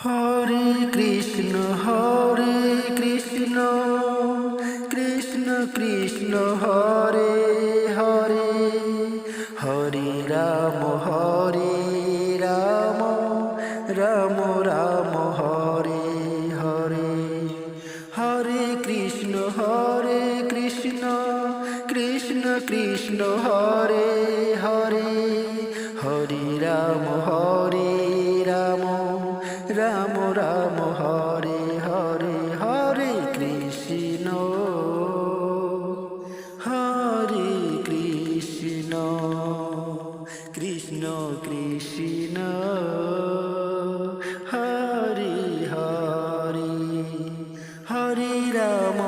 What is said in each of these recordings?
Hare Krishna Krishna Krishna Hare Hare, Hare Ram Ram Ram Hare Hare. Hare Krishna Krishna Krishna Hare Hare, Hare Ram Ram Ram Hare Hare. Hare Krishna Krishna Krishna Hare Hare, Hare Ram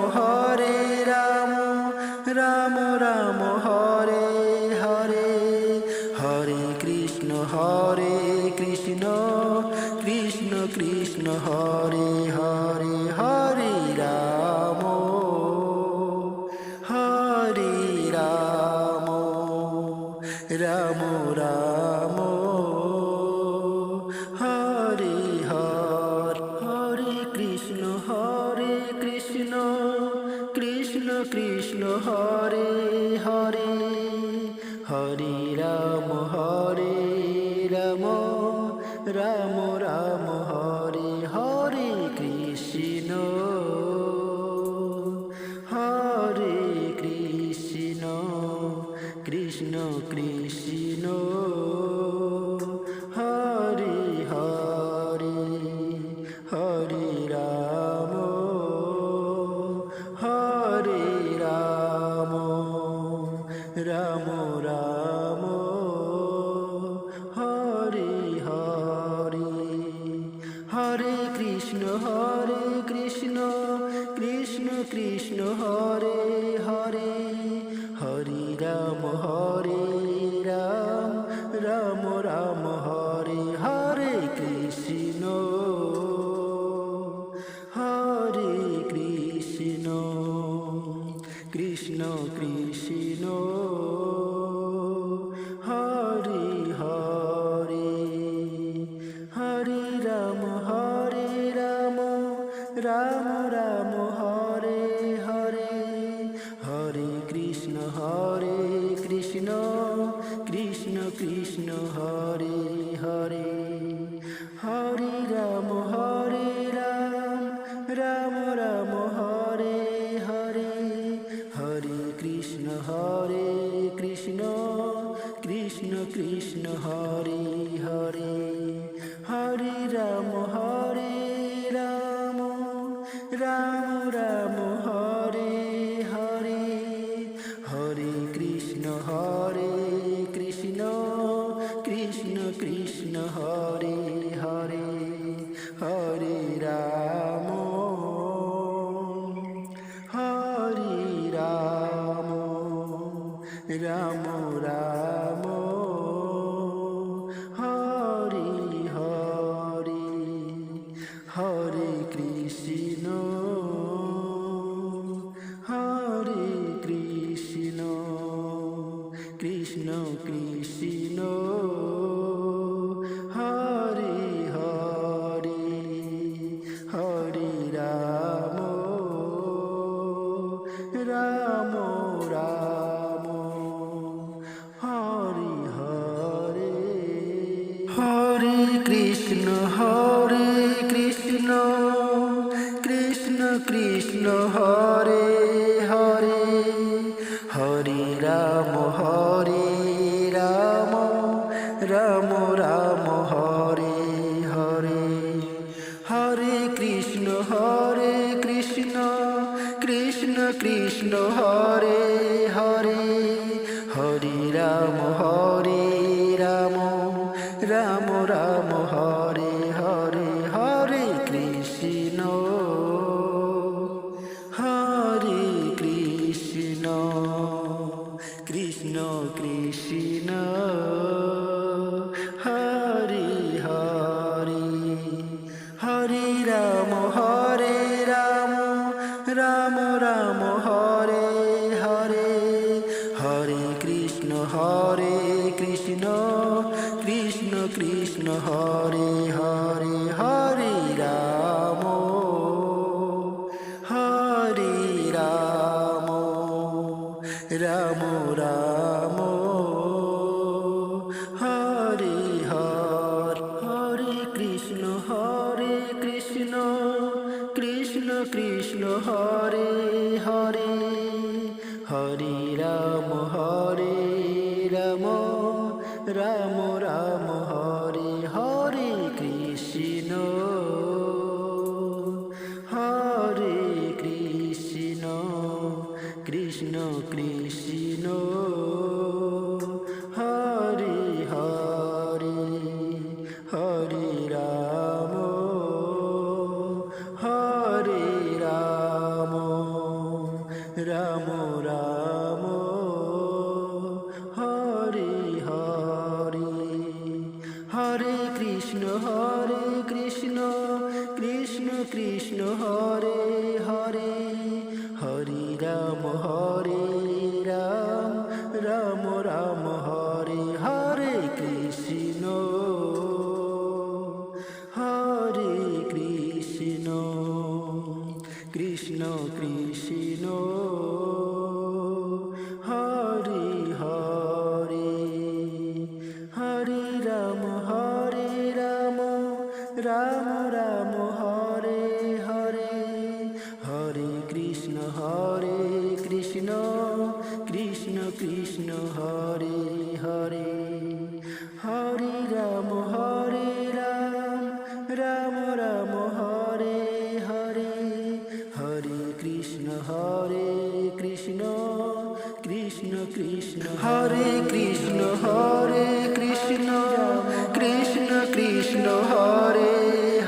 Ram Ram Hare Hare, Hare Krishna Krishna Krishna Hare Hare. Hare Ram Ram Ram Hare Hare. Hare Krishna Krishna Krishna Hare Hare, Hare Ram Ram Ram Hare Hare. Krishna Krishna Krishna Hare Hare, Hare Ram Ram Ram Hare Hare. Hare Krishna Krishna Krishna Hare Hare, Hare Ram Ram Ram Hare Hare. Krishna Krishna Krishna Hare Hare, Hare Ram Ram Ram Hare Hare, Hare Krishna Krishna Krishna Hare Hare, Hare Ram Ram Ram Hare Hare, Hare Krishna Krishna Krishna Hare Hare, Hare Ram Ram Ram Hare Hare, Hare Krishna Krishna Krishna Hare Hare, Hare Ram Ram Ram Hare Hare, Hare Krishna Krishna Krishna Hare Hare, Hare Ram Ram Hare Hare. Hare Krishna Krishna Krishna Hare Hare, Hare Ram Ram Ram Hare Hare, Hare Krishna Krishna Krishna Hare Hare, Hare Ram Ram Ram Hare Hare, Hare Krishna Krishna Krishna Hare Hare, Hare Ram Ram Ram Hare Hare, Hare Krishna Krishna Krishna Hare Hare, Hare Hare Krishna Krishna Krishna Hare Hare Hare Ram Ram Ram Hare Hare Krishna Krishna Krishna Hare Hare Hare Ram Ram Ram Hare Hare Hare Krishna Krishna Krishna Hare Hare Hare Ram Ram Ram Hare Hare Krishna Krishna Krishna Hare Hare Hare Ram Ram Ram Hare Hare Hare Krishna Krishna Krishna Hare Hare Hare Ram Ram Ram Hare Hare Hare Krishna Krishna Krishna Hare Krishna Krishna Krishna Hare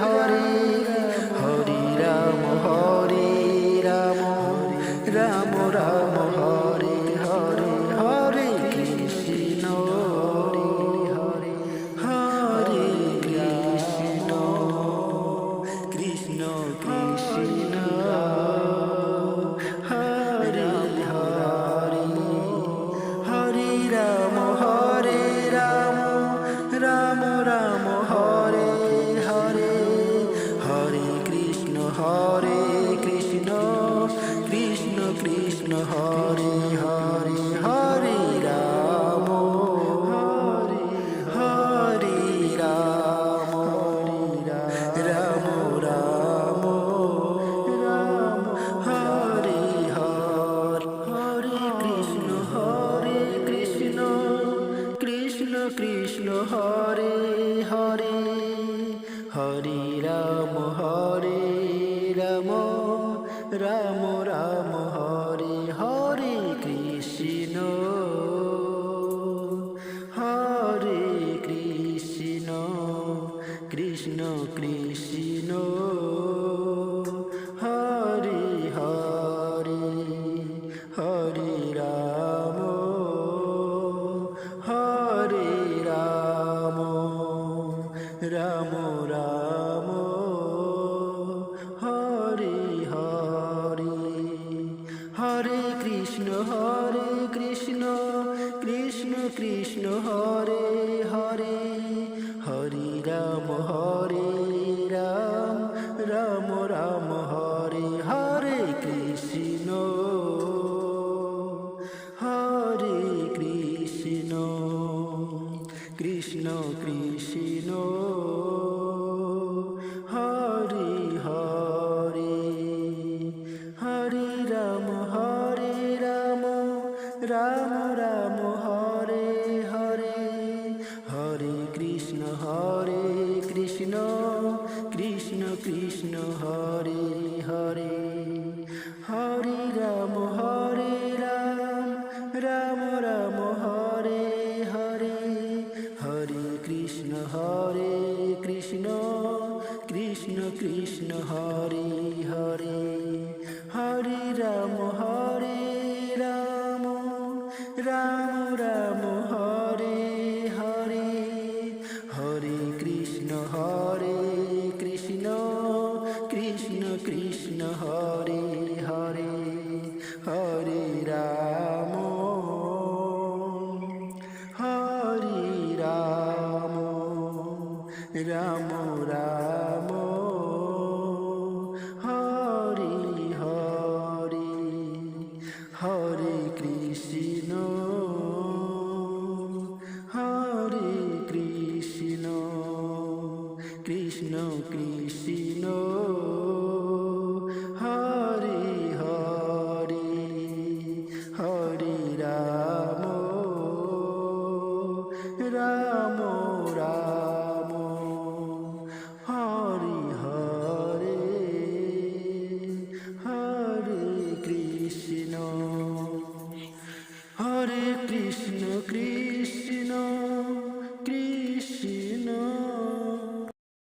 Hare Hare Ram Ram Ram Hare Hare Hare Krishna Hare Krishna Krishna Krishna Hare Hare Hare Ram Ram Ram Hare Hare Hare Krishna Krishna Krishna Hare Hare Hare Ram Hare Ram Ram Ram Hare Hare Krishna Krishna Hare Hare Hare Ram Ram Ram Hare Hare Krishna Krishna Krishna Hare Hare Hare Ram Ram Ram Hare Hare Hare Krishna Krishna Krishna Hare Hare Hare Ram Ram Ram Hare Hare Krishna Krishna Krishna Hare Hare Hare Ram Ram Ram Hare Hare Hare Krishna Krishna Krishna Hare Hare Hare Ram Ram Ram Hare Hare Hare Krishna Krishna Krishna Hare Hare Hare Ram Ram Ram Hare Hare Hare Krishna Krishna Krishna Hare